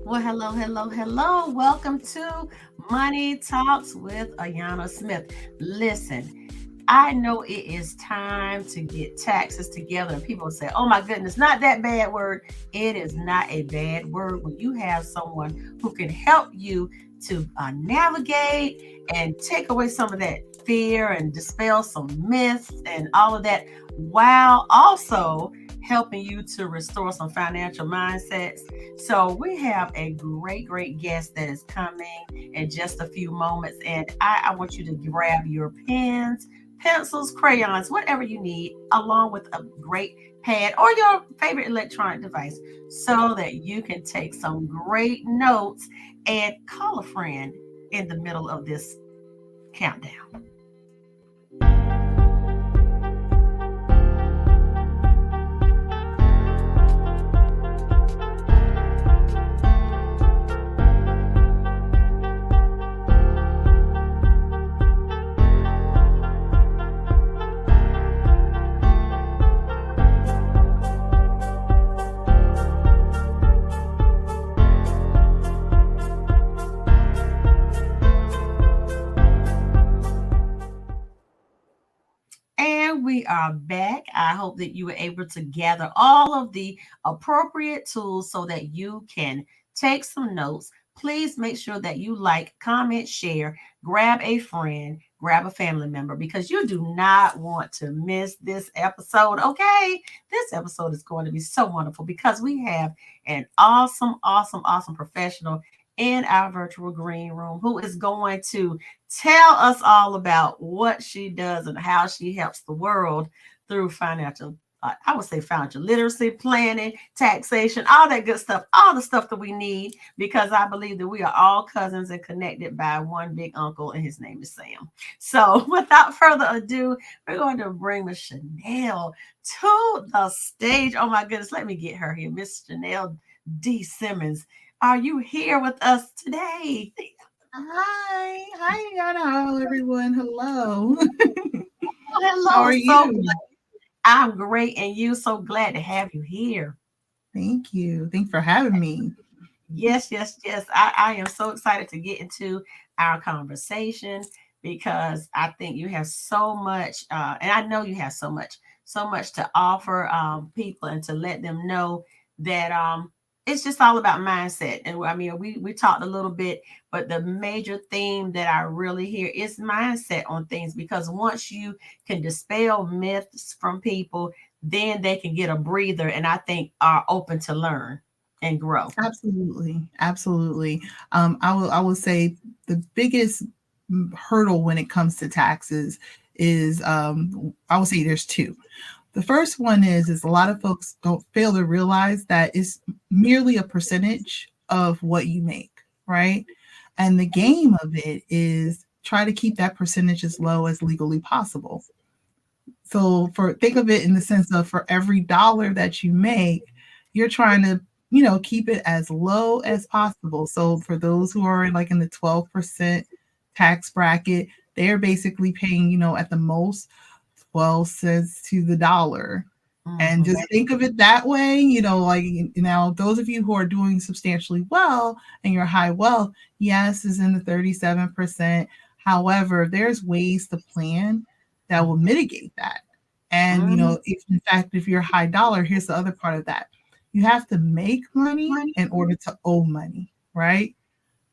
Well, hello, hello, hello. Welcome to Money Talks with Ayanna Smith. Listen, I know it is time to get taxes together, and people say, oh my goodness, not that bad word. It is not a bad word when you have someone who can help you to navigate and take away some of that fear and dispel some myths and all of that, while also helping you to restore some financial mindsets. So we have a great guest that is coming in just a few moments, and I want you to grab your pens, pencils, crayons, whatever you need, along with a great pad or your favorite electronic device, so that you can take some great notes and call a friend in the middle of this countdown. And we are back. I hope that you were able to gather all of the appropriate tools so that you can take some notes. Please make sure that you like, comment, share, grab a friend, grab a family member, because you do not want to miss this episode. Okay. This episode is going to be so wonderful because we have an awesome professional in our virtual green room who is going to tell us all about what she does and how she helps the world through financial, I would say financial literacy, planning, taxation, all that good stuff, all the stuff that we need, because I believe that we are all cousins and connected by one big uncle, and his name is Sam. So without further ado, we're going to bring Miss Shan-Nel to the stage. Oh my goodness, let me get her here. Miss Shan-Nel D. Simmons, are you here with us today? Hi, Yana. Hello, everyone. Hello. How Hello, are so you? I'm great, and you so glad to have you here. Thank you. Thanks for having me. Yes. I am so excited to get into our conversation because I think you have so much, and I know you have so much to offer people and to let them know that it's just all about mindset. And I mean, we talked a little bit, but the major theme that I really hear is mindset on things, because once you can dispel myths from people, then they can get a breather, and I think are open to learn and grow. Absolutely. I will say the biggest hurdle when it comes to taxes is I would say there's two. The first one is a lot of folks don't fail to realize that it's merely a percentage of what you make, right? And the game of it is try to keep that percentage as low as legally possible. So for think of it in the sense of for every dollar that you make, you're trying to, keep it as low as possible. So for those who are like in the 12% tax bracket, they're basically paying, at the most 12 cents to the dollar. And Mhm. just think of it that way, like now those of you who are doing substantially well and your high wealth, yes, is in the 37%. However, there's ways to plan that will mitigate that. And Mhm. if in fact if you're high dollar, here's the other part of that. You have to make money in order to owe money, right?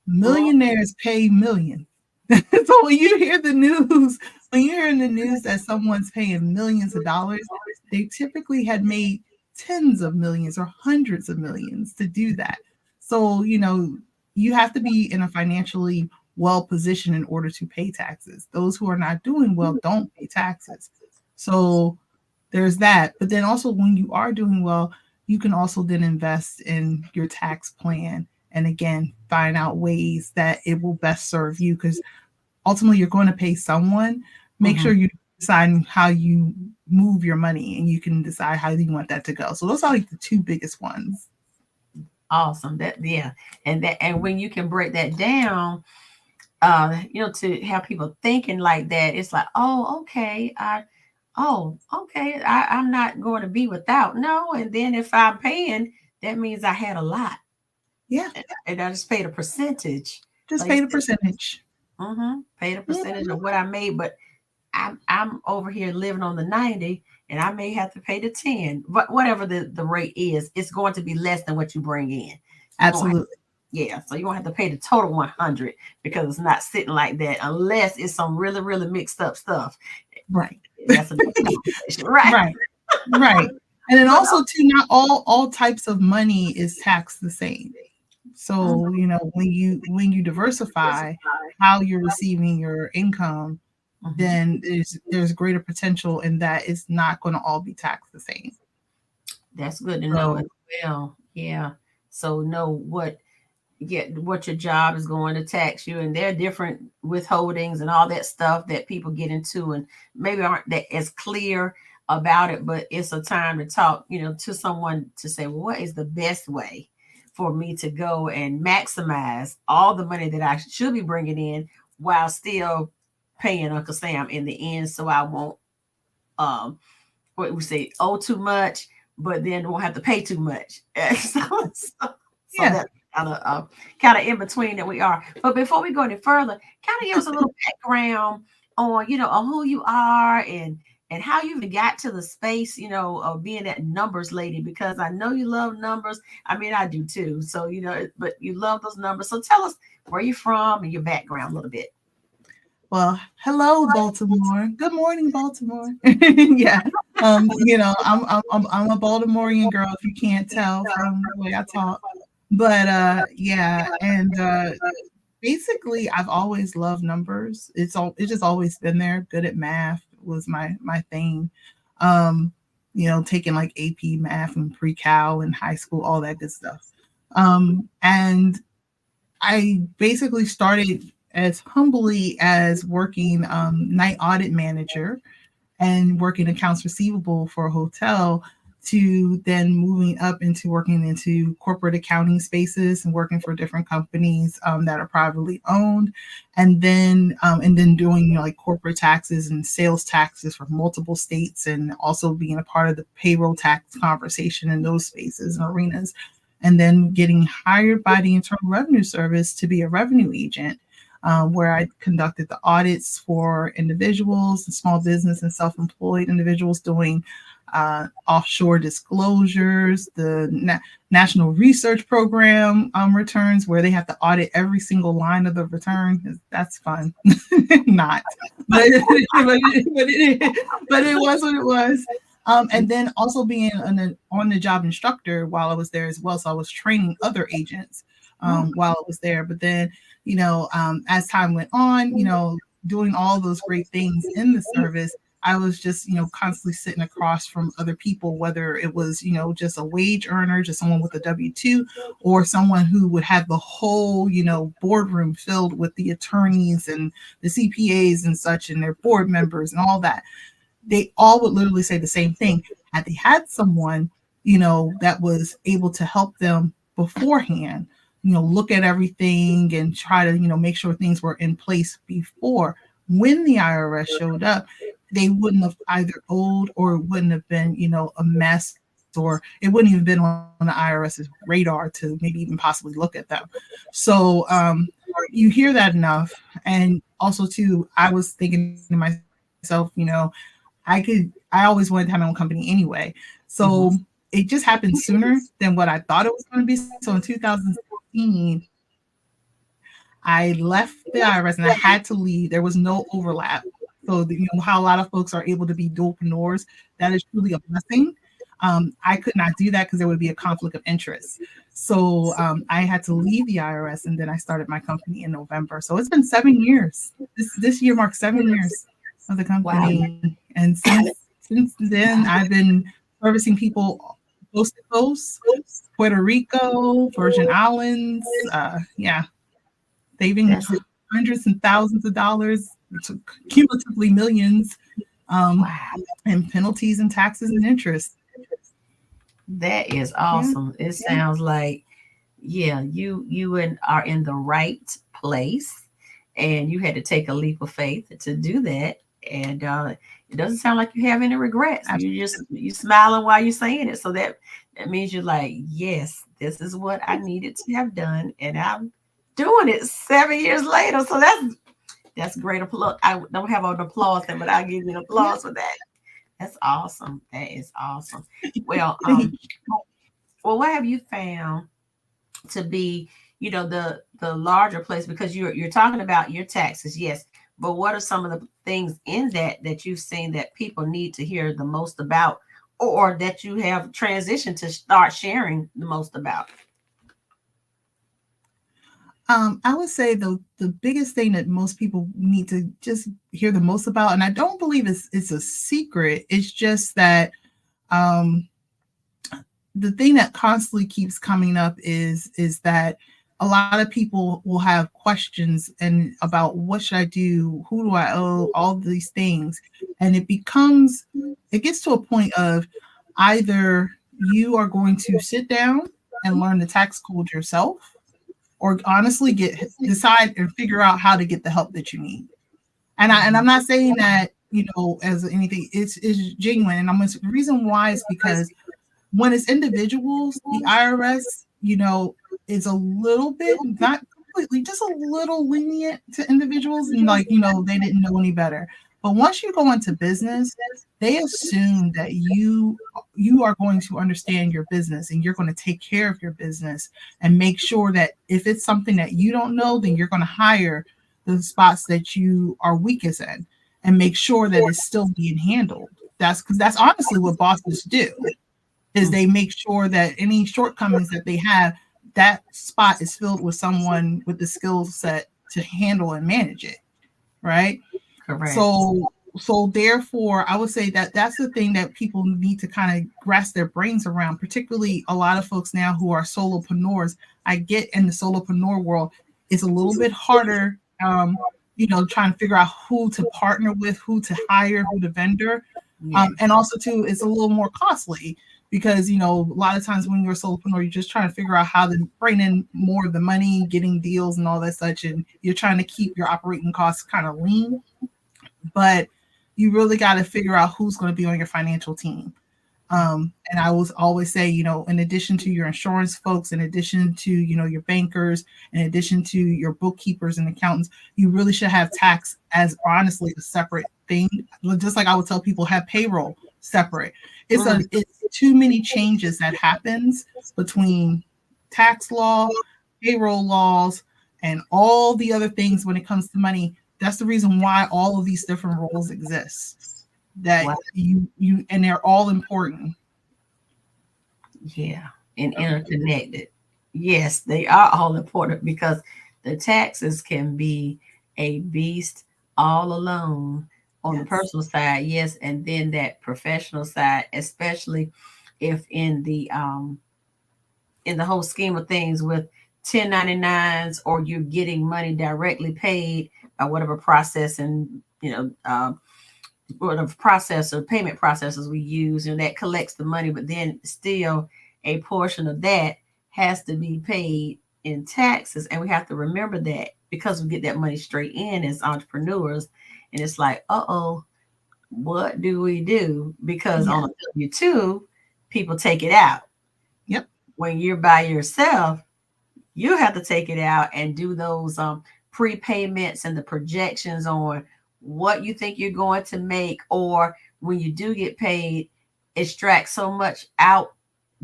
Mhm. Millionaires pay millions. So when you hear the news, when you hear in the news that someone's paying millions of dollars, they typically had made tens of millions or hundreds of millions to do that. So, you have to be in a financially well position in order to pay taxes. Those who are not doing well don't pay taxes. So there's that. But then also when you are doing well, you can also then invest in your tax plan and again find out ways that it will best serve you because ultimately you're going to pay someone. Make sure Mhm. you decide how you move your money and you can decide how you want that to go. So those are like the two biggest ones. Awesome. That, yeah. And when you can break that down, to have people thinking like that, it's like, okay, I'm not going to be without. No, and then if I'm paying, that means I had a lot. Yeah, and I just paid a percentage. just Like you pay the said, percentage. paid a percentage Mhm. of what I made, but I'm over here living on the 90 and I may have to pay the 10. But whatever the rate is, it's going to be less than what you bring in. You won't have, Absolutely. yeah, so you won't have to pay the total 100 because it's not sitting like that unless it's some really, really mixed up stuff. Right. That's another conversation, right? Right. Right. And then But also too, not all types of money is taxed the same. no, So, when you diversify how you're receiving your income, mhm. then there's greater potential in that it's not going to all be taxed the same. That's good to know as So, well. Yeah. So know what your job is going to tax you, and there are different withholdings and all that stuff that people get into and maybe aren't that as clear about it, but it's a time to talk, to someone to say, well, what is the best way for me to go and maximize all the money that I should be bringing in while still paying Uncle Sam in the end, so I won't um what we say owe too much, but then won't have to pay too much. So yeah. that kind of in between that we are. But before we go any further, kind of give us a little background on on who you are and how you even got to the space, of being that numbers lady, because I know you love numbers. I mean, I do too. So, but you love those numbers. So tell us where you're from and your background a little bit. Well, hello, Baltimore. Good morning, Baltimore. Yeah. I'm a Baltimorean girl, if you can't tell from the way I talk. But yeah, and basically I've always loved numbers. It's just always been there. Good at math was my thing. Um, taking like AP math and pre-cal in high school, all that good stuff. And I basically started as humbly as working night audit manager and working accounts receivable for a hotel, to then moving up into working into corporate accounting spaces and working for different companies that are privately owned, and then doing like corporate taxes and sales taxes for multiple states, and also being a part of the payroll tax conversation in those spaces and arenas, and then getting hired by the Internal Revenue Service to be a revenue agent, where I conducted the audits for individuals, small business, and self-employed individuals, doing offshore disclosures, the National Research Program returns, where they have to audit every single line of the return. That's fun. Not, but but it was what it was. And then also being an on-the-job instructor while I was there as well. So I was training other agents while I was there. But then, as time went on, doing all those great things in the service, I was just, constantly sitting across from other people, whether it was, just a wage earner, just someone with a W-2, or someone who would have the whole, boardroom filled with the attorneys and the CPAs and such, and their board members and all that. They all would literally say the same thing. Had they had someone, that was able to help them beforehand, look at everything and try to, make sure things were in place before, when the IRS showed up, they wouldn't have either owed, or it wouldn't have been, a mess, or it wouldn't even been on the IRS's radar to maybe even possibly look at them. So you hear that enough. And also too, I was thinking to myself, I always wanted to have my own company anyway. So Mhm. it just happened sooner than what I thought it was going to be. So in 2016, I left the IRS and I had to leave. There was no overlap. So how a lot of folks are able to be dualpreneurs, that is truly a blessing. I could not do that because there would be a conflict of interest. So I had to leave the IRS, and then I started my company in November. So it's been 7 years. This year marks 7 years of the Wow. company, and since then I've been servicing people coast to coast, Puerto Rico, Virgin Islands. Yeah, saving That's hundreds and thousands of dollars, cumulatively millions, um, wow. and penalties and taxes and interest. That is Yeah. awesome. It sounds like, yeah, are in the right place, and you had to take a leap of faith to do that. And It doesn't sound like you have any regrets. Absolutely. You smiling while you're saying it. So that means you're like, yes, this is what I needed to have done, and I'm doing it 7 years later. So that's great applause. I don't have an applause thing, but I'll give you an Yeah. applause for that. That's awesome. That is awesome. Well, Thank well, what have you found to be, the larger place? Because you're talking about your taxes, yes, but what are some of the things in that you've seen that people need to hear the most about, or that you have transitioned to start sharing the most about? I would say the biggest thing that most people need to just hear the most about, and I don't believe it's a secret. It's just that um, the thing that constantly keeps coming up is that a lot of people will have questions and about what should I do, who do I owe, all these things, and it gets to a point of either you are going to sit down and learn the tax code yourself, or honestly decide and figure out how to get the help that you need. And I'm not saying that as anything. It's genuine, and the reason why is because when it's individuals, the IRS, is a little bit, not completely, just a little lenient to individuals, and like, they didn't know any better. But once you go into business, they assume that you are going to understand your business and you're going to take care of your business and make sure that if it's something that you don't know, then you're going to hire the spots that you are weakest in and make sure that it's still being handled. That's because that's honestly what bosses do, is they make sure that any shortcomings that they have, that spot is filled with someone with the skill set to handle and manage it, right? Correct. So therefore, I would say that that's the thing that people need to kind of grasp their brains around, particularly a lot of folks now who are solopreneurs. I get in the solopreneur world, it's a little bit harder, trying to figure out who to partner with, who to hire, who to vendor. Yes. And also too, it's a little more costly because, a lot of times when you're a solopreneur, you're just trying to figure out how to bring in more of the money, getting deals and all that such. And you're trying to keep your operating costs kind of lean, but you really got to figure out who's going to be on your financial team. And I will always say, in addition to your insurance folks, in addition to, your bankers, in addition to your bookkeepers and accountants, you really should have tax as honestly a separate thing. Just like I would tell people, have payroll separate. It's too many changes that happens between tax law, payroll laws, and all the other things when it comes to money. That's the reason why all of these different roles exist. That Wow. you and they're all important. Yeah, and interconnected. Yes, they are all important because the taxes can be a beast all alone on the Yes. personal side, yes, and then that professional side, especially if in the whole scheme of things with 1099s, or you're getting money directly paid by whatever process, and whatever processor, payment processors we use, and that collects the money, but then still a portion of that has to be paid in taxes. And we have to remember that because we get that money straight in as entrepreneurs. And it's like, uh-oh, what do we do? Because Yeah. on a W-2, people take it out. Yep. When you're by yourself, you have to take it out and do those prepayments and the projections on what you think you're going to make, or when you do get paid, extract so much out,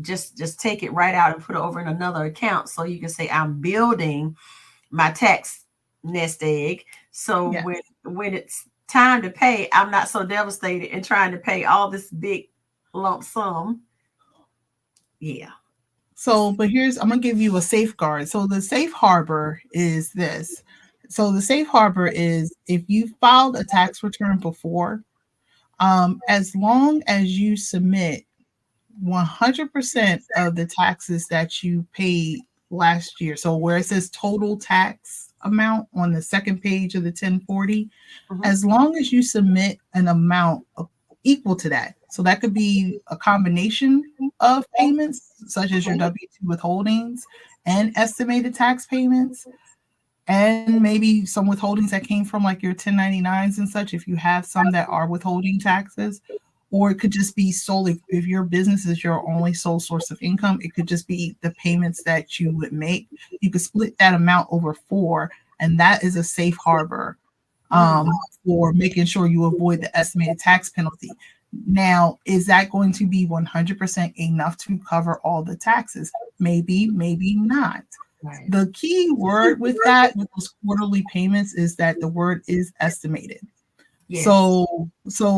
just take it right out and put it over in another account so you can say I'm building my tax nest egg. So Yeah. when it's time to pay, I'm not so devastated and trying to pay all this big lump sum. Yeah. But I'm gonna give you a safeguard. So the safe harbor is this. So the safe harbor is if you filed a tax return before, as long as you submit 100% of the taxes that you paid last year. So where it says total tax amount on the second page of the 1040, Mhm. as long as you submit an amount equal to that. So that could be a combination of payments, such as your W-2 withholdings and estimated tax payments. and maybe some withholdings that came from like your 1099s and such, if you have some that are withholding taxes. Or it could just be solely, if your business is your only sole source of income, it could just be the payments that you would make. You could split that amount over four, and that is a safe harbor Mm, for making sure you avoid the estimated tax penalty. Now, is that going to be 100% enough to cover all the taxes? Maybe, maybe not. right. The key word with that, with those quarterly payments, is that the word is estimated. Yes. So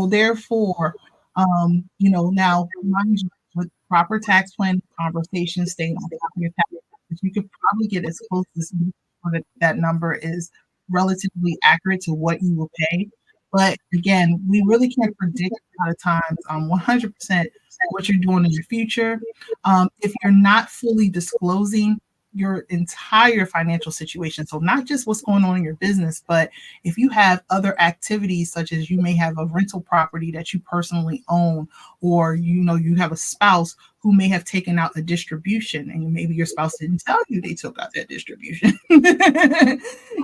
therefore, now mind you, with proper tax plan conversations, staying on top of your taxes, you could probably get as close as you so that that number is relatively accurate to what you will pay. But again, we really can't predict a lot of times 100% what you're doing in your future. If you're not fully disclosing your entire financial situation, so not just what's going on in your business, but if you have other activities, such as you may have a rental property that you personally own, or you have a spouse who may have taken out a distribution, and maybe your spouse didn't tell you they took out that distribution.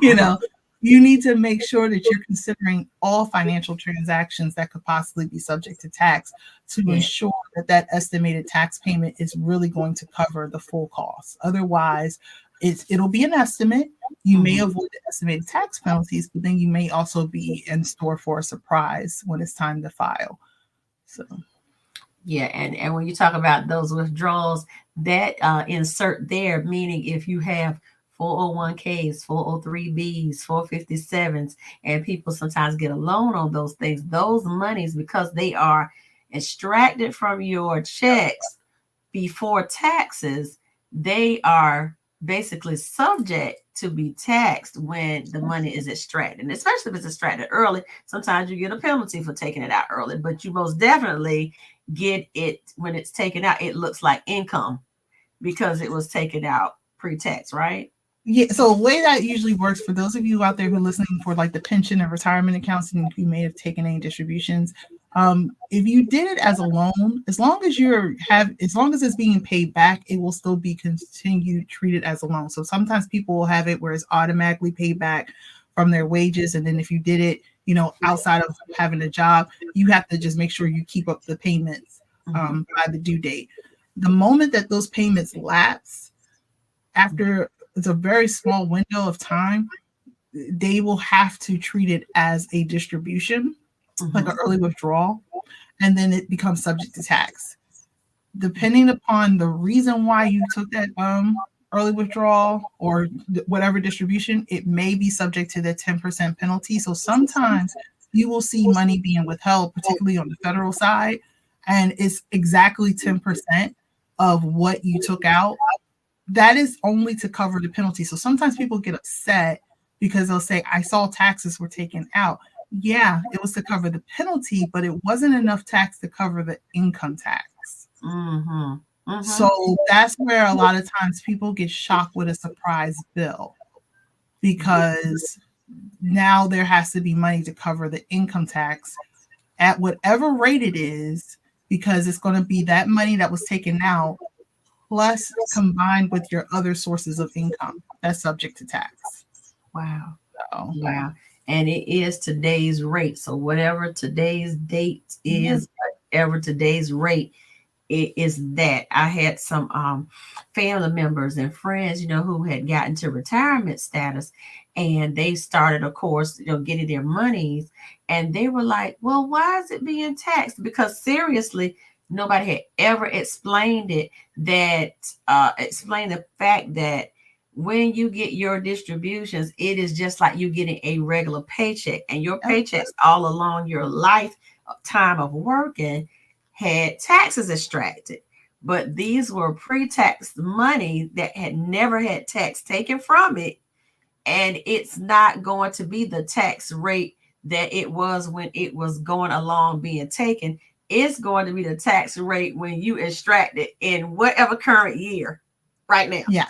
you know, you need to make sure that you're considering all financial transactions that could possibly be subject to tax to Yeah. ensure that that estimated tax payment is really going to cover the full cost. Otherwise, it'll be an estimate. You may Mhm. avoid the estimated tax penalties, but then you may also be in store for a surprise when it's time to file. So, Yeah, and when you talk about those withdrawals, that insert there, meaning if you have 401ks, 403bs, 457s, and people sometimes get a loan on those things, those monies, because they are extracted from your checks before taxes, they are basically subject to be taxed when the money is extracted. And especially if it's extracted early, sometimes you get a penalty for taking it out early, but you most definitely get it when it's taken out, it looks like income because it was taken out pre-tax, right? yeah, so the way that usually works for those of you out there who are listening for like the pension and retirement accounts, and you may have taken any distributions, if you did it as a loan, as long as it's being paid back, it will still be continued treated as a loan. So sometimes people will have it where it's automatically paid back from their wages, and then if you did it, outside of having a job, you have to just make sure you keep up the payments Mm-hmm. by the due date. The moment that those payments lapse, after it's a very small window of time, they will have to treat it as a distribution, like an Mm-hmm. early withdrawal, and then it becomes subject to tax. Depending upon the reason why you took that early withdrawal or whatever distribution, it may be subject to the 10% penalty. So sometimes you will see money being withheld, particularly on the federal side, and it's exactly 10% of what you took out. That is only to cover the penalty. So sometimes people get upset because they'll say, I saw taxes were taken out. Yeah, it was to cover the penalty, but it wasn't enough tax to cover the income tax. Mm-hmm. Mm-hmm. So that's where a lot of times people get shocked with a surprise bill, because now there has to be money to cover the income tax at whatever rate it is, because it's going to be that money that was taken out plus combined with your other sources of income that's subject to tax. Wow. So, Wow. And it is today's rate. So whatever today's date yeah. is, whatever today's rate, it is that. I had some family members and friends, who had gotten to retirement status, and they started, of course, getting their monies, and they were like, well, why is it being taxed? Because seriously, nobody had ever explained it, that explain the fact that when you get your distributions, it is just like you getting a regular paycheck, and your Yep. paychecks all along your lifetime of working had taxes extracted, but these were pre-tax money that had never had tax taken from it, and it's not going to be the tax rate that it was when it was going along being taken. It's going to be the tax rate when you extract it in whatever current year right now. Yeah.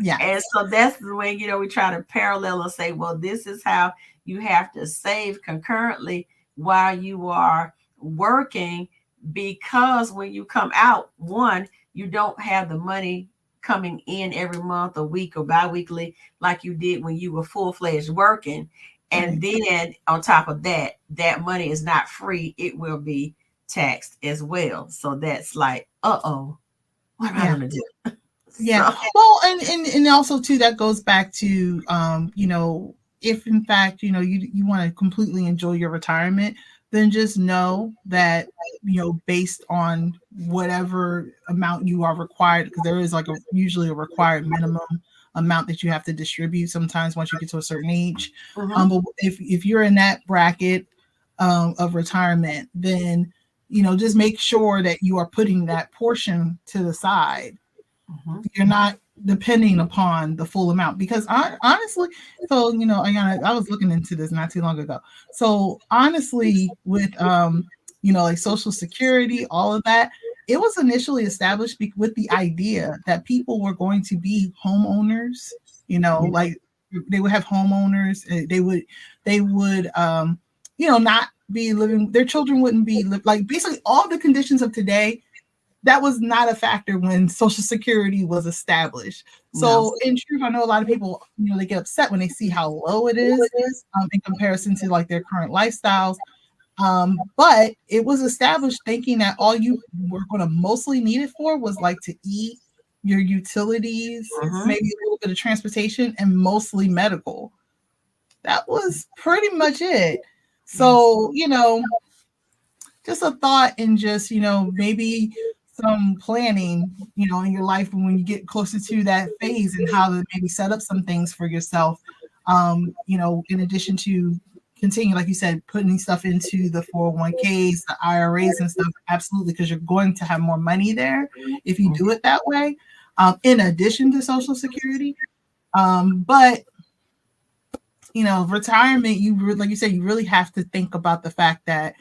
Yeah. And so that's the way, we try to parallel and say, well, this is how you have to save concurrently while you are working, because when you come out, one, you don't have the money coming in every month, a week, or bi-weekly, like you did when you were full-fledged working. And Right. then on top of that, that money is not free. It will be taxed as well. So that's like, uh-oh, what am I Yeah. gonna do? Yeah. So Well, and also too, that goes back to if in fact, you want to completely enjoy your retirement, then just know that, based on whatever amount you are required, because there is like usually a required minimum amount that you have to distribute sometimes once you get to a certain age. mhm, But if you're in that bracket of retirement, then just make sure that you are putting that portion to the side. mhm, You're not depending upon the full amount, because honestly, so I was looking into this not too long ago. So honestly, with like Social Security, all of that, it was initially established with the idea that people were going to be homeowners. yeah, Like they would have homeowners. They would not be living. Their children wouldn't be like basically all the conditions of today. That was not a factor when Social Security was established. no, So in truth, I know a lot of people, they get upset when they see how low it is in comparison to like their current lifestyles. But it was established thinking that all you were going to mostly need it for was like to eat, your utilities, mhm, maybe a little bit of transportation, and mostly medical. That was pretty much it. yes, So, just a thought, and just maybe some planning in your life when you get closer to that phase, and how to maybe set up some things for yourself, in addition to continue, like you said, putting stuff into the 401ks, the IRAs and stuff. Absolutely, because you're going to have more money there if you mhm, do it that way, in addition to Social Security. But retirement, like you said, you really have to think about the fact that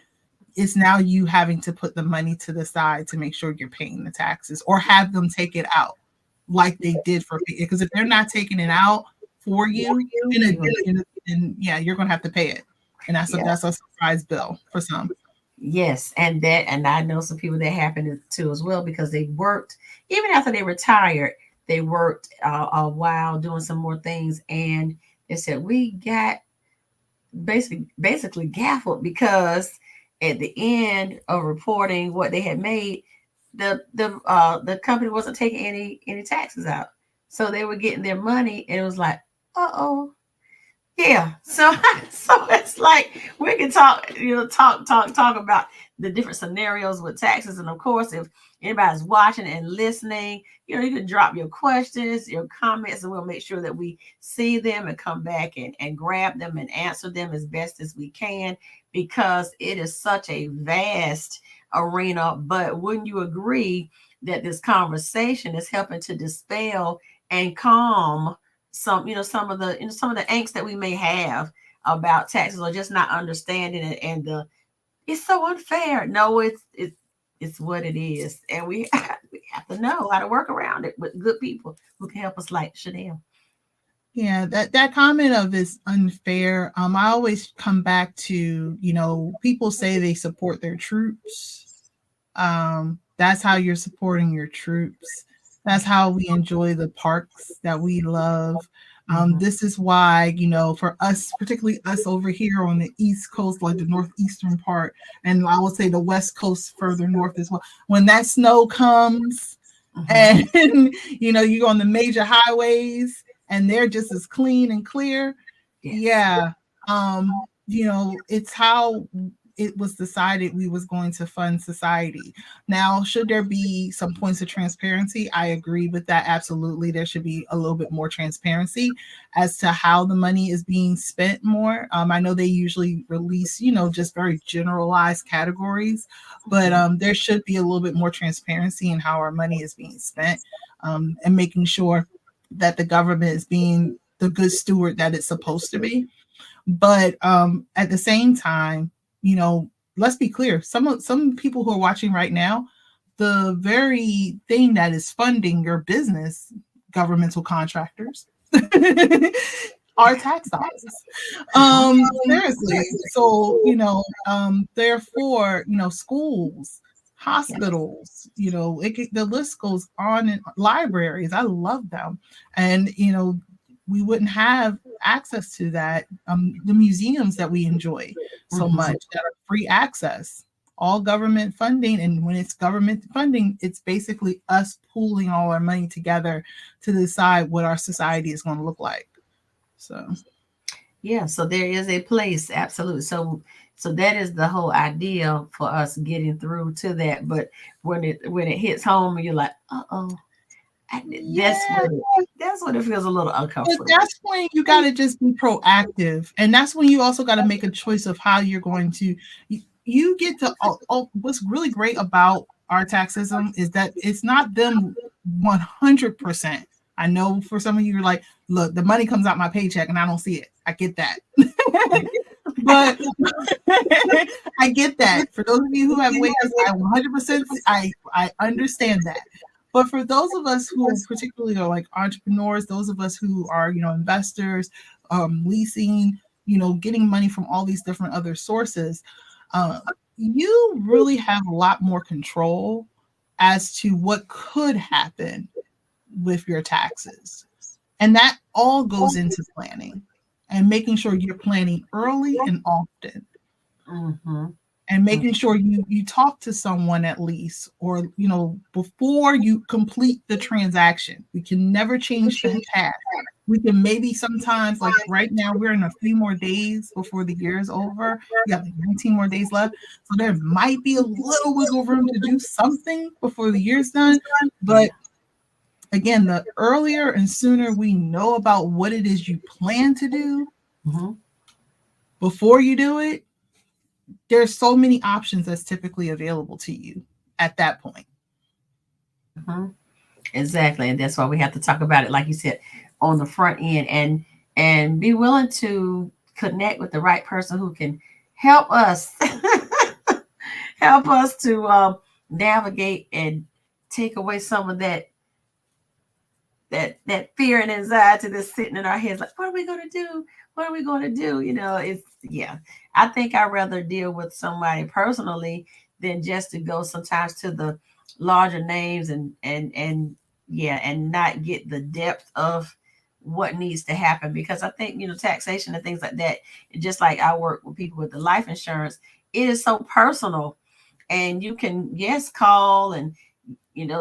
it's now you having to put the money to the side to make sure you're paying the taxes, or have them take it out like they did for, because if they're not taking it out for you, yeah, you're gonna have to pay it, and yeah. that's a surprise bill for some. Yes, and I know some people that happened to as well, because they worked even after they retired. They worked a while doing some more things, and they said we got basically gaffled, because at the end of reporting what they had made, the company wasn't taking any taxes out, so they were getting their money, and it was like, uh-oh. Yeah. So so it's like we can talk, talk about the different scenarios with taxes. And of course, if anybody's watching and listening, you can drop your questions, your comments, and we'll make sure that we see them and come back and grab them and answer them as best as we can, because it is such a vast arena. But wouldn't you agree that this conversation is helping to dispel and calm some of the angst that we may have about taxes, or just not understanding it, and the it's so unfair. No, it's what it is, and we we have to know how to work around it with good people who can help us, like Chanel. Yeah, that comment of is unfair. I always come back to, people say they support their troops. That's how you're supporting your troops. That's how we enjoy the parks that we love. Mhm. This is why, for us, particularly us over here on the East Coast, like the northeastern part, and I would say the West Coast further north as well, when that snow comes, Mhm. and you go on the major highways and they're just as clean and clear. Yes. Yeah. It's how it was decided we was going to fund society. Now, should there be some points of transparency? I agree with that. Absolutely, there should be a little bit more transparency as to how the money is being spent more. I know they usually release, just very generalized categories, but Mhm. there should be a little bit more transparency in how our money is being spent, and making sure that the government is being the good steward that it's supposed to be. But at the same time, let's be clear. Some people who are watching right now, the very thing that is funding your business, governmental contractors, are tax dollars. Seriously. So, therefore, schools. Yes. hospitals, the list goes on, and libraries. I love them. And, we wouldn't have access to that. The museums that we enjoy so Mhm. much that are free access, all government funding. And when it's government funding, it's basically us pooling all our money together to decide what our society is going to look like. So, Yeah, so there is a place, absolutely. So that is the whole idea for us getting through to that. But when it hits home, you're like, uh-oh, that's yeah. when that's when it feels a little But uncomfortable. that's when you got to just be proactive. And that's when you also got to make a choice of how you're going to, you get to, what's really great about our tax system is that it's not them 100%. I know for some of you, you're like, look, the money comes out my paycheck and I don't see it. I get that. But I get that. For those of you who have wages, I 100%, I understand that. But for those of us who particularly are like entrepreneurs, those of us who are, investors, leasing, getting money from all these different other sources, uh, you really have a lot more control as to what could happen with your taxes. And that all goes into planning and making sure you're planning early and often, Mm-hmm. and making sure you talk to someone at least, or before you complete the transaction. We can never change the past. We can maybe sometimes, like right now, we're in a few more days before the year is over. We got like 19 more days left, so there might be a little wiggle room to do something before the year's done. But again, the earlier and sooner we know about what it is you plan to do Mm-hmm. before you do it, there's so many options that's typically available to you at that point. Mm-hmm. Exactly, and that's why we have to talk about it, like you said, on the front end, and be willing to connect with the right person who can help us help us to navigate and take away some of that fear and anxiety that's sitting in our heads. Like, what are we going to do? What are we going to do? It's yeah. I think I'd rather deal with somebody personally than just to go sometimes to the larger names and yeah, and not get the depth of what needs to happen, because I think taxation and things like that. Just like I work with people with the life insurance, it is so personal, and you can, yes, call and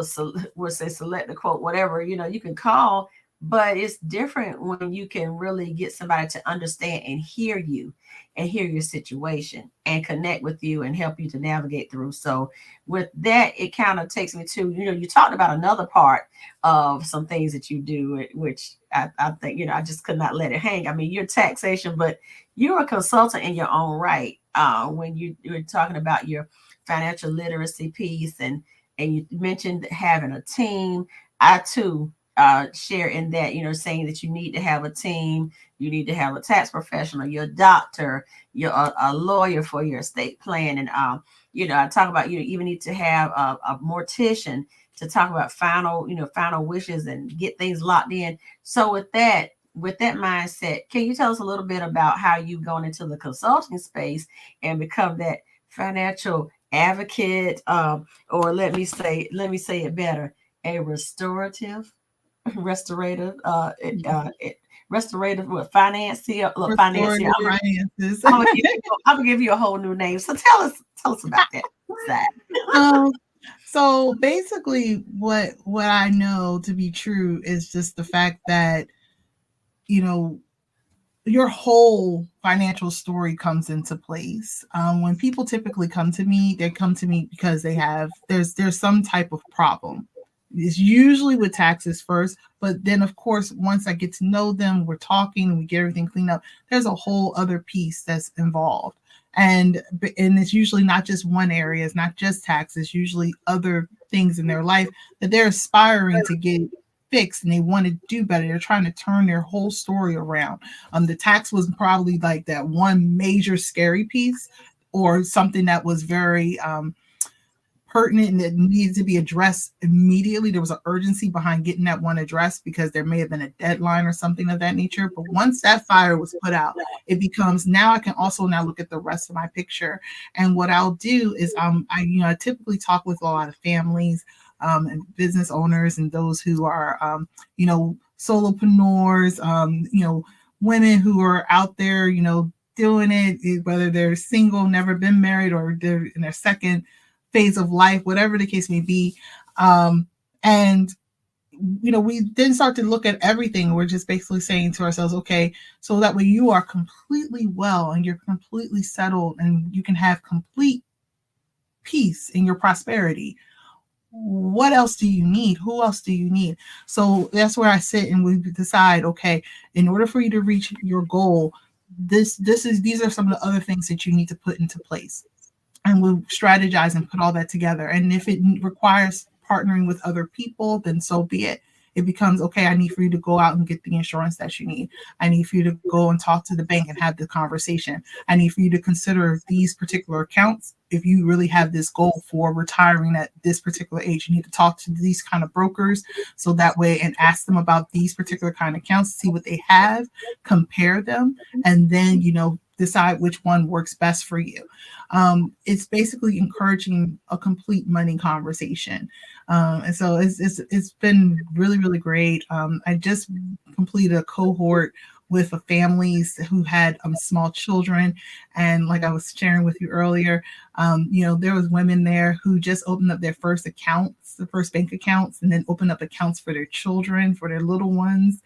so we'll say select the quote, whatever, you can call, but it's different when you can really get somebody to understand and hear your situation and connect with you and help you to navigate through. So with that, it kind of takes me to, you talked about another part of some things that you do, which I think, I just could not let it hang. I mean, you're taxation, but you're a consultant in your own right. When you're talking about your financial literacy piece, and you mentioned having a team. I too share in that, saying that you need to have a team. You need to have a tax professional, your doctor, you're a lawyer for your estate plan. And, I talk about, you even need to have a mortician to talk about final wishes and get things locked in. So with that mindset, can you tell us a little bit about how you've gone into the consulting space and become that financial advocate, or let me say it better, a restorative, restorative with financier, look, financier. Restorative finances. I'm gonna give you a whole new name. So tell us about that. What's that? um, so basically, what I know to be true is just the fact that you know your whole financial story comes into place. When people typically come to me, they come to me because there's some type of problem. It's usually with taxes first, but then of course, once I get to know them, we're talking and we get everything cleaned up. There's a whole other piece that's involved, and it's usually not just one area. It's not just taxes. Usually other things in their life that they're aspiring to get fixed, and they want to do better. They're trying to turn their whole story around. The tax was probably like that one major scary piece, or something that was very pertinent and it needed to be addressed immediately. There was an urgency behind getting that one addressed because there may have been a deadline or something of that nature. But once that fire was put out, it becomes now I can also now look at the rest of my picture. And what I'll do is I typically talk with a lot of families and business owners and those who are solopreneurs, women who are out there, doing it, whether they're single, never been married, or they're in their second phase of life, whatever the case may be. And we then start to look at everything. We're just basically saying to ourselves, okay, so that way you are completely well and you're completely settled and you can have complete peace in your prosperity. What else do you need? Who else do you need? So that's where I sit and we decide, okay, in order for you to reach your goal, these are some of the other things that you need to put into place. And we'll strategize and put all that together. And if it requires partnering with other people, then so be it. It becomes, okay, I need for you to go out and get the insurance that you need. I need for you to go and talk to the bank and have the conversation. I need for you to consider these particular accounts. If you really have this goal for retiring at this particular age, you need to talk to these kind of brokers. So that way, and ask them about these particular kind of accounts, see what they have, compare them, and then, decide which one works best for you. It's basically encouraging a complete money conversation. And so it's been really, really great. I just completed a cohort with families who had small children. And like I was sharing with you earlier, there was women there who just opened up their first accounts, the first bank accounts, and then opened up accounts for their children, for their little ones.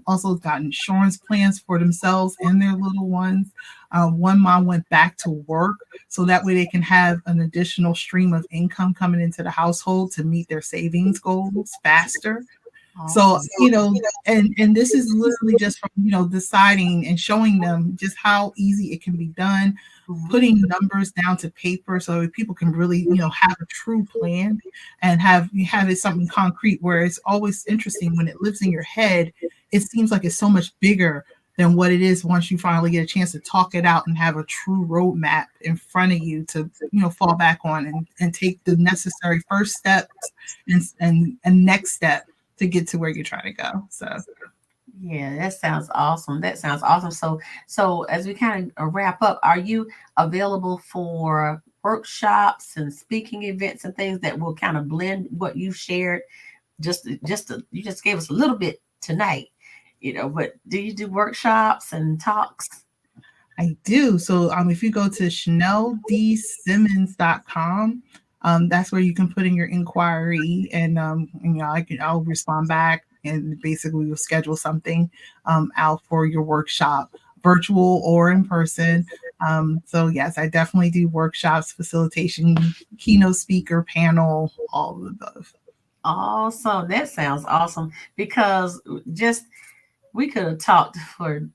Also got insurance plans for themselves and their little ones. One mom went back to work so that way they can have an additional stream of income coming into the household to meet their savings goals faster. So, and this is literally just from, deciding and showing them just how easy it can be done, putting numbers down to paper so that people can really, have a true plan and have it something concrete, where it's always interesting when it lives in your head. It seems like it's so much bigger than what it is once you finally get a chance to talk it out and have a true roadmap in front of you to, fall back on and take the necessary first steps and next step to get to where you're trying to go. So yeah, that sounds awesome. That sounds awesome. So as we kind of wrap up, are you available for workshops and speaking events and things that will kind of blend what you shared? You just gave us a little bit tonight, but do you do workshops and talks? I do. So if you go to ShanNelDSimmons.com, that's where you can put in your inquiry, and I'll respond back, and basically we'll schedule something out for your workshop, virtual or in person. So yes, I definitely do workshops, facilitation, keynote speaker, panel, all of the above. Awesome. That sounds awesome, because just we could have talked for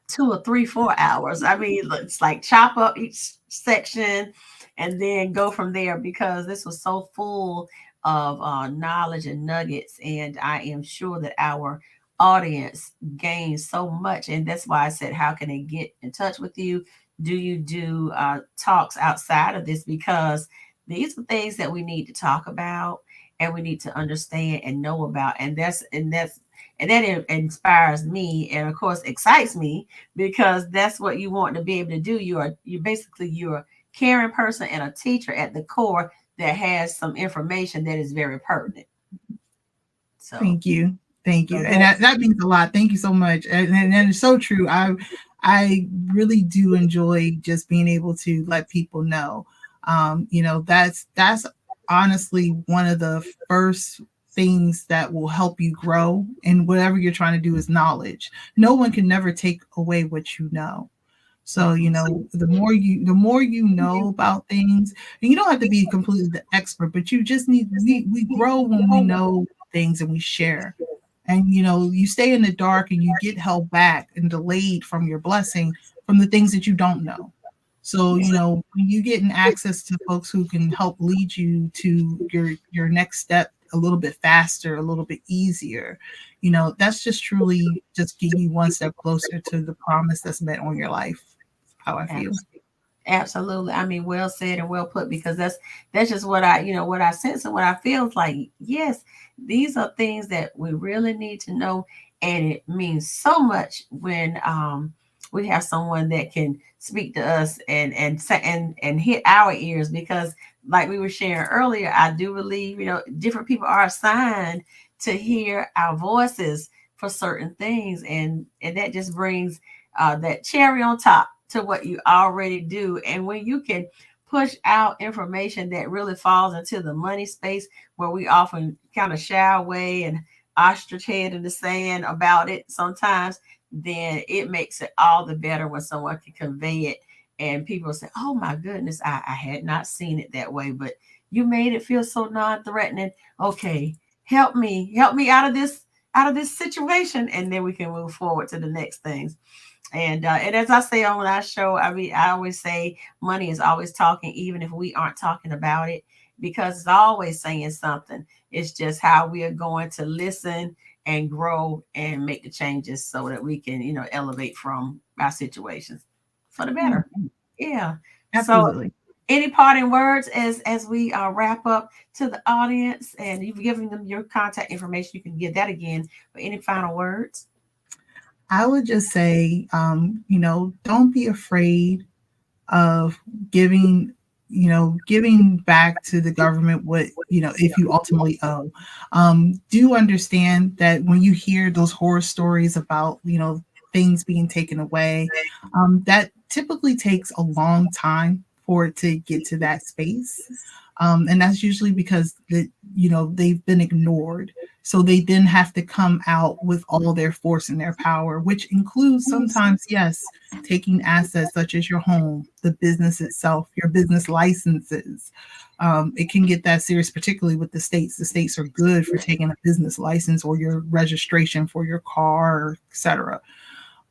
2 or 3, 4 hours. I mean, it's like chop up each section and then go from there, because this was so full of knowledge and nuggets. And I am sure that our audience gained so much. And that's why I said, how can they get in touch with you? Do you do talks outside of this? Because these are things that we need to talk about and we need to understand and know about. And that inspires me, and of course excites me, because that's what you want to be able to do. You're a caring person and a teacher at the core that has some information that is very pertinent. So Thank you. And that means a lot. Thank you so much. And it's so true. I really do enjoy just being able to let people know. That's honestly one of the first things that will help you grow, and whatever you're trying to do is knowledge. No one can never take away what you know. So, the more you know about things, and you don't have to be completely the expert, but you just we grow when we know things and we share. And, you stay in the dark and you get held back and delayed from your blessing from the things that you don't know. So, when you get in access to folks who can help lead you to your next step a little bit faster, a little bit easier, that's just truly just getting you one step closer to the promise that's meant on your life. How I feel. Absolutely. I mean, well said and well put, because that's just what I, what I sense and what I feel is like, yes, these are things that we really need to know. And it means so much when we have someone that can speak to us and hit our ears, because like we were sharing earlier, I do believe, different people are assigned to hear our voices for certain things, and that just brings that cherry on top to what you already do. And when you can push out information that really falls into the money space, where we often kind of shy away and ostrich head in the sand about it sometimes, then it makes it all the better when someone can convey it. And people say, oh my goodness, I had not seen it that way, but you made it feel so non-threatening. Okay, help me out of this situation, and then we can move forward to the next things. And as I say on our show, I mean, I always say money is always talking, even if we aren't talking about it, because it's always saying something. It's just how we are going to listen and grow and make the changes so that we can, elevate from our situations for the Yeah, better. Yeah. So, absolutely. any parting words as we wrap up to the audience, and you've given them your contact information, you can give that again. But any final words? I would just say, don't be afraid of giving, giving back to the government what, if you ultimately owe. Do understand that when you hear those horror stories about, things being taken away, that typically takes a long time for it to get to that space. And that's usually because they've been ignored. So they then have to come out with all their force and their power, which includes sometimes, yes, taking assets such as your home, the business itself, your business licenses. It can get that serious, particularly with the states. The states are good for taking a business license or your registration for your car, etc.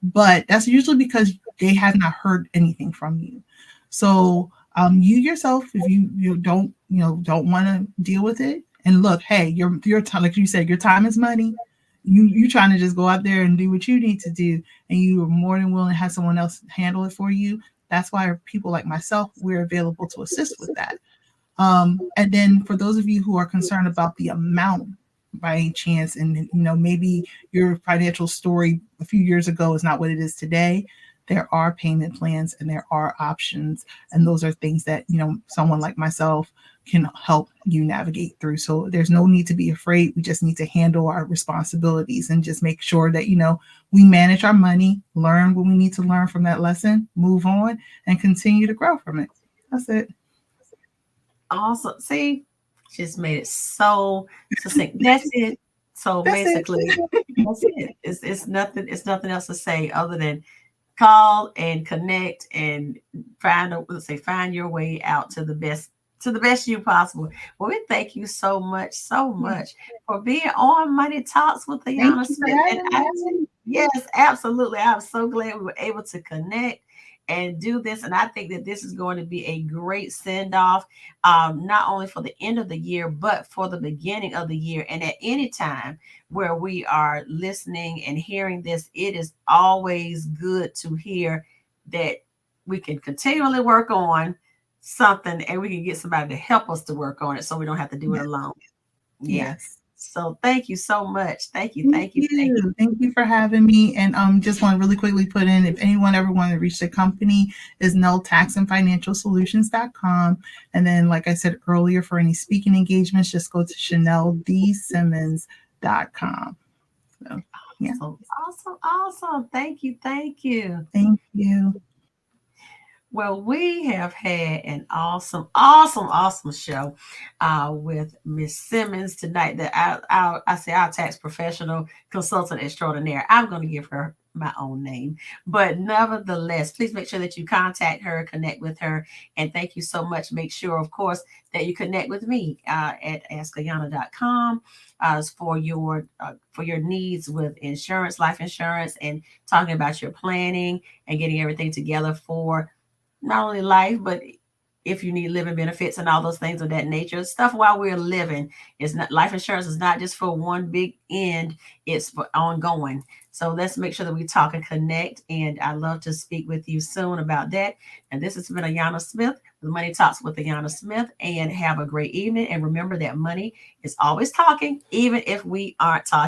But that's usually because they have not heard anything from you. So you yourself, if you don't don't want to deal with it, and look, hey, your time, like you said, your time is money. You trying to just go out there and do what you need to do, and you are more than willing to have someone else handle it for you. That's why people like myself, we're available to assist with that. And then for those of you who are concerned about the amount by any chance, and maybe your financial story a few years ago is not what it is today, there are payment plans and there are options, and those are things that someone like myself can help you navigate through. So there's no need to be afraid. We just need to handle our responsibilities and just make sure that we manage our money, learn what we need to learn from that lesson, move on, and continue to grow from it. That's it. Awesome. See, just made it so succinct. That's it. So That's it. basically, that's it. It's nothing else to say other than call and connect and find your way out to the best you possible. Well, we thank you so much for being on Money Talks with Thank Ayanna you for Smith. And having me. yes, absolutely. I'm so glad we were able to connect and do this. And I think that this is going to be a great send off, not only for the end of the year, but for the beginning of the year. And at any time where we are listening and hearing this, it is always good to hear that we can continually work on something and we can get somebody to help us to work on it so we don't have to do it Yes. alone. Yeah. Yes. So thank you so much. Thank you. Thank Thank you. Thank you. you. Thank you for having me. And just want to really quickly put in, if anyone ever wanted to reach the company, is notaxandfinancialsolutions.com. And then, like I said earlier, for any speaking engagements, just go to ShanNelDSimmons.com. So, yeah. Awesome. Awesome. Awesome. Thank you. Thank you. Thank you. Well, we have had an awesome show with Miss Simmons tonight. That I say our tax professional consultant extraordinaire. I'm going to give her my own name, but nevertheless, please make sure that you contact her, connect with her, and thank you so much. Make sure, of course, that you connect with me at askayanna.com for your needs with insurance, life insurance, and talking about your planning and getting everything together for not only life, but if you need living benefits and all those things of that nature. Stuff while we're living is not, life insurance is not just for one big end, it's for ongoing. So let's make sure that we talk and connect. And I love to speak with you soon about that. And this has been Ayanna Smith with Money Talks with Ayanna Smith. And have a great evening. And remember that money is always talking, even if we aren't talking.